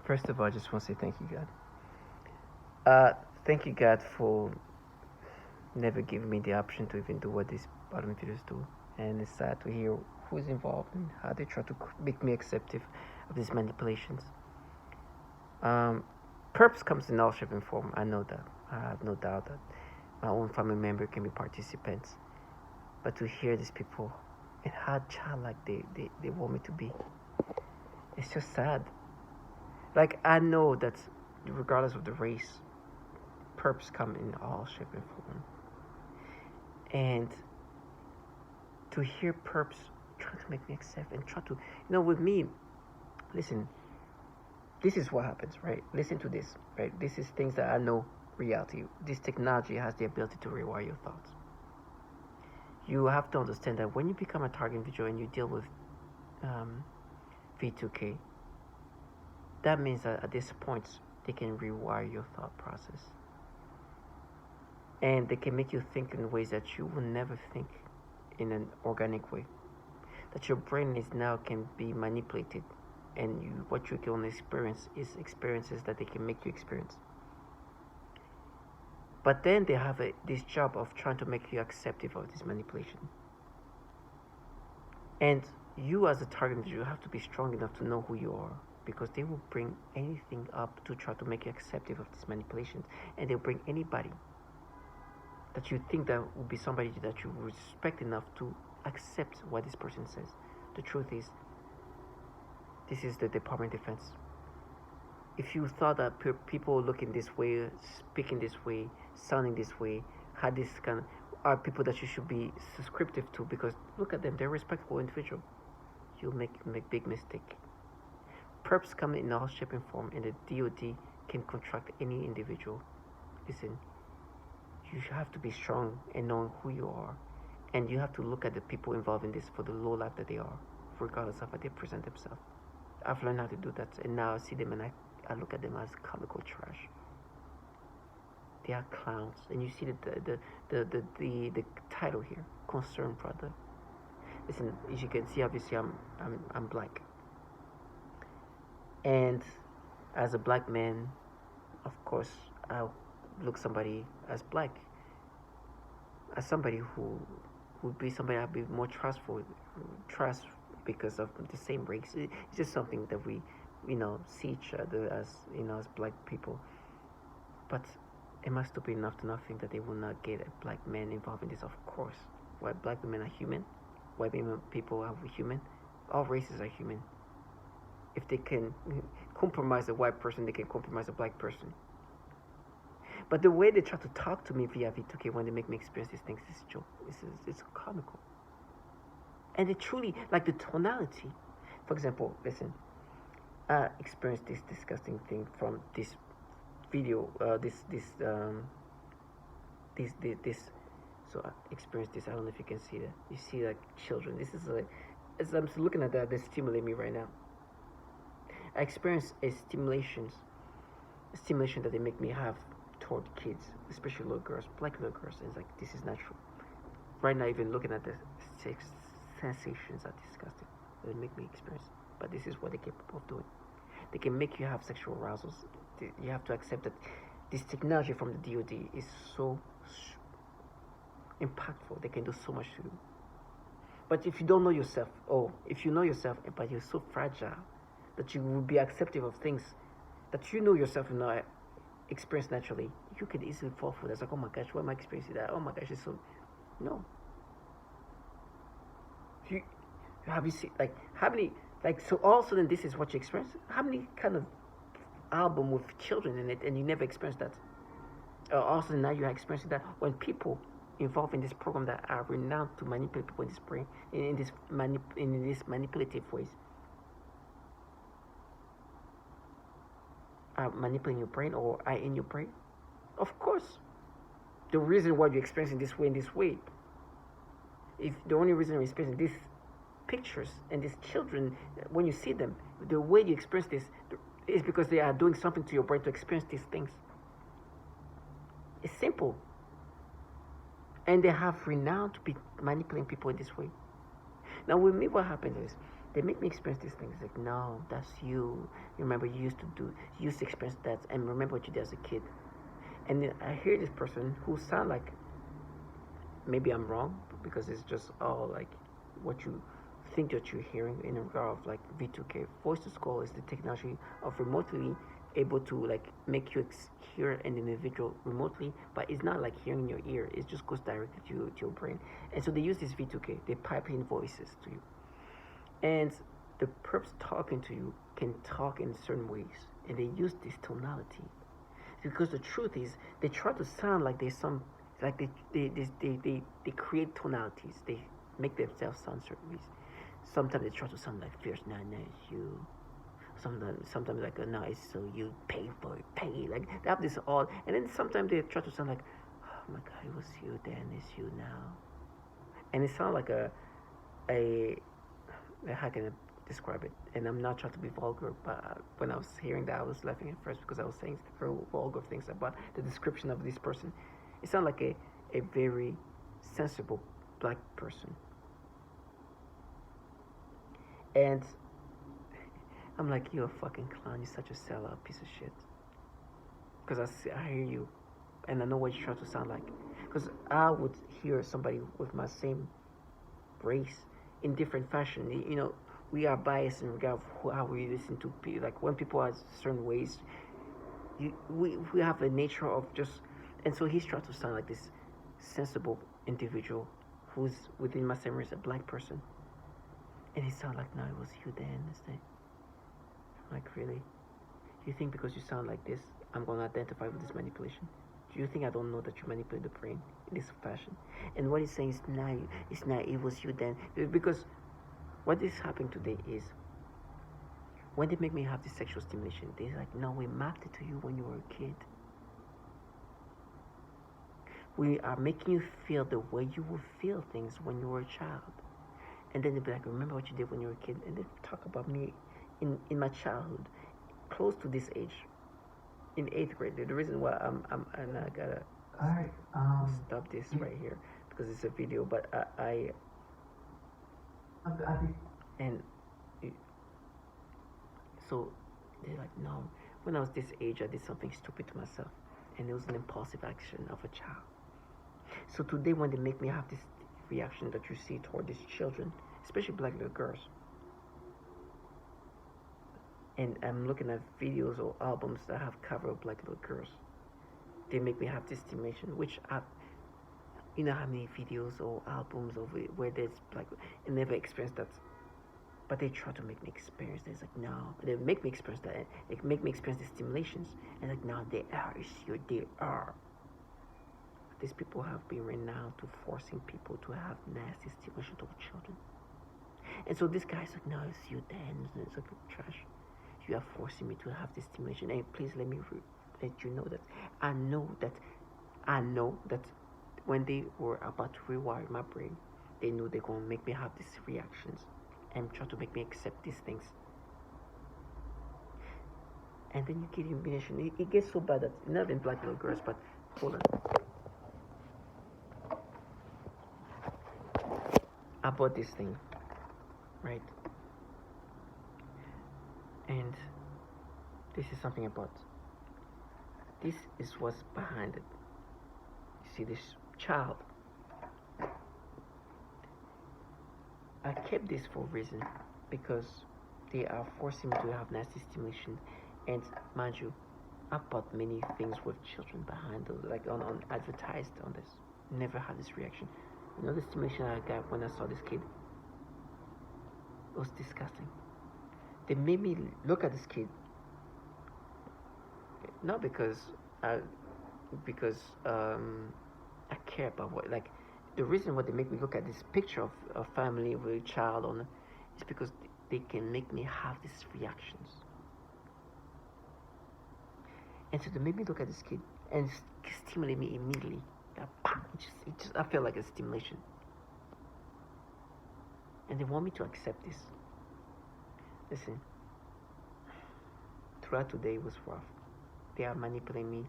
First of all, I just want to say thank you, God. Thank you, God, for never giving me the option to even do what these bottom videos do. And it's sad to hear who's involved and how they try to make me acceptive of these manipulations. Purpose comes in all shape and form. I know that. I have no doubt that my own family member can be participants. But to hear these people and how childlike they want me to be, it's just sad. Like, I know that regardless of the race, purpose come in all shape and form. And to hear purpose trying to make me accept and try to, with me, listen, this is what happens, right? Listen to this, right? This is things that I know reality. This technology has the ability to rewire your thoughts. You have to understand that when you become a target individual and you deal with V2K, that means that at this point, they can rewire your thought process. And they can make you think in ways that you will never think in an organic way. That your brain is now can be manipulated, and what you can experience is experiences that they can make you experience. But then they have this job of trying to make you acceptive of this manipulation. And you as a target, you have to be strong enough to know who you are, because they will bring anything up to try to make you acceptive of this manipulation. And they'll bring anybody that you think that will be somebody that you respect enough to accept what this person says. The truth is, this is the Department of Defense. If you thought that people looking this way, speaking this way, sounding this way, had this kind of, are people that you should be subscriptive to, because look at them, they're respectful individual, you'll make big mistake. Perps come in all shape and form, and the DoD can contract any individual. Listen, you have to be strong and know who you are, and you have to look at the people involved in this for the low life that they are, regardless of how they present themselves. I've learned how to do that, and now I see them and I look at them as comical trash. They are clowns, and you see the title here, concerned brother. Listen, as you can see, obviously I'm black, and as a black man, of course, I look somebody as black, as somebody who would be somebody I'd be more trust because of the same race. It's just something that we, see each other as, as black people. But am I stupid enough to not think that they will not get a black man involved in this? Of course. White black women are human. White people are human. All races are human. If they can compromise a white person, they can compromise a black person. But the way they try to talk to me via V2K when they make me experience these things is joke. It's comical. And they truly, like the tonality. For example, listen, I experienced this disgusting thing from this video, so I experienced this. I don't know if you can see that. You see, like, children. This is as I'm looking at that, they stimulate me right now. I experienced a stimulation that they make me have toward kids, especially little girls, black little girls. And it's like, this is natural. Right now, even looking at the sensations are disgusting. They make me experience. But this is what they're capable of doing. They can make you have sexual arousals. You have to accept that this technology from the DoD is so impactful. They can do so much to you. But if you don't know yourself, if you know yourself, but you're so fragile that you will be acceptive of things that you know yourself and not experience naturally, you could easily fall for that. It's like, oh my gosh, why am I experiencing that? Oh my gosh, it's so... No. Have you seen, like, how many, like, so all of a sudden this is what you experience? How many kind of album with children in it and you never experienced that? All of a sudden now you're experiencing that when people involved in this program that are renowned to manipulate people in this brain, in this manipulative ways, are manipulating your brain or are in your brain? Of course. The reason why you're experiencing this way, if the only reason you're experiencing these pictures and these children, when you see them, the way you experience this is because they are doing something to your brain to experience these things. It's simple. And they have renowned to be manipulating people in this way. Now with me, what happens is, They make me experience these things. Like, no, that's you. You remember you used to experience that, and remember what you did as a kid. And then I hear this person who sound like, maybe I'm wrong, because it's just all like what you think that you're hearing in regard of like V2K. Voice to skull is the technology of remotely able to like make you hear an individual remotely, but it's not like hearing in your ear. It just goes directly to your brain. And so they use this V2K. They pipe in voices to you, and the perps talking to you can talk in certain ways, and they use this tonality because the truth is they try to sound like there's some like they create tonalities. They make themselves sound certain ways. Sometimes they try to sound like fierce. Nah, it's you. Sometimes like no, it's so you pay for it, pay. Like they have this all, and then sometimes they try to sound like, oh my God, it was you then, it's you now, and it sounds like a how can I describe it? And I'm not trying to be vulgar, but when I was hearing that, I was laughing at first because I was saying very vulgar things about the description of this person. It sounded like a very sensible black person. And I'm like, you're a fucking clown. You're such a sellout piece of shit. Because I hear you, and I know what you try to sound like. Because I would hear somebody with my same race in different fashion. You know, we are biased in regard of how we listen to people. Like when people are certain ways, we have a nature of just, and so he's trying to sound like this sensible individual who's within my same race, a black person, and he sound like, no, it was you then. I'm like, really? You think because you sound like this, I'm gonna identify with this manipulation? Do you think I don't know that you manipulate the brain in this fashion? And what he's saying is, it's not, it was you then. Because what is happening today is, when they make me have this sexual stimulation, they're like, no, we mapped it to you when you were a kid. We are making you feel the way you would feel things when you were a child. And then they'll be like, remember what you did when you were a kid? And they talk about me in my childhood, close to this age, in 8th grade. The reason why and I gotta stop this right here because it's a video, but and so they're like, no, when I was this age, I did something stupid to myself, and it was an impulsive action of a child. So today, when they make me have this reaction that you see toward these children, especially black little girls, and I'm looking at videos or albums that have covered black little girls, they make me have this stimulation, which you know how many videos or albums of it where there's like, I never experienced that, but they try to make me experience this. Like, no, they make me experience that. They make me experience the stimulations, and like, no, they are. These people have been renowned to forcing people to have nasty stimulation toward children. And so this guy's like, no, it's you, Dan. It's like trash. You are forcing me to have this stimulation. And please let me let you know that I know that when they were about to rewire my brain, they knew they're going to make me have these reactions and try to make me accept these things. And then you get humiliation. It gets so bad that not in black little girls, but hold on. I bought this thing, right? And this is something I bought. This is what's behind it. You see this child. I kept this for a reason, because they are forcing me to have nasty stimulation. And mind you, I bought many things with children behind those, like on advertised on this. Never had this reaction. You know the stimulation I got when I saw this kid? It was disgusting. They made me look at this kid, not because I care about what, like, the reason why they make me look at this picture of a family with a child on it is because they can make me have these reactions. And so they made me look at this kid and stimulate me immediately. I felt like a stimulation. And they want me to accept this. Listen, throughout today was rough. They are manipulating me.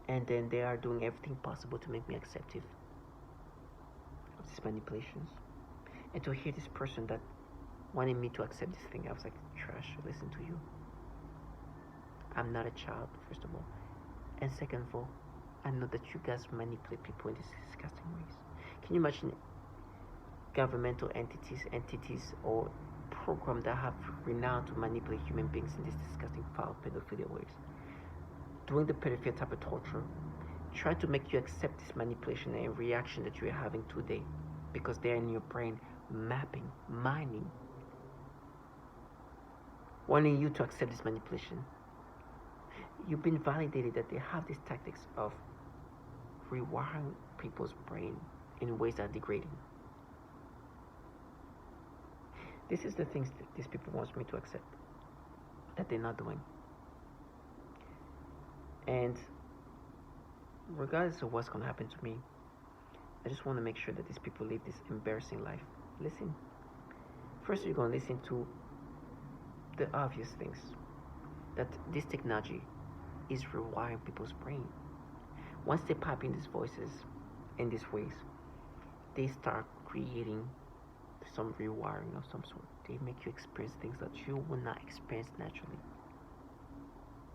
And then they are doing everything possible to make me acceptive of these manipulations. And to hear this person that wanting me to accept this thing. I was like, trash, listen to you. I'm not a child, first of all. And second of all, I know that you guys manipulate people in these disgusting ways. Can you imagine governmental entities or programs that have renowned to manipulate human beings in these disgusting, foul, pedophilia ways? Doing the pedophilia type of torture, trying to make you accept this manipulation and reaction that you are having today because they're in your brain, mapping, mining, wanting you to accept this manipulation. You've been validated that they have these tactics of rewiring people's brain in ways that are degrading. This is the things that these people want me to accept that they're not doing. And regardless of what's going to happen to me, I just want to make sure that these people live this embarrassing life. Listen. First, you're going to listen to the obvious things. That this technology is rewiring people's brain. Once they pipe in these voices in these ways, they start creating some rewiring of some sort. They make you experience things that you will not experience naturally.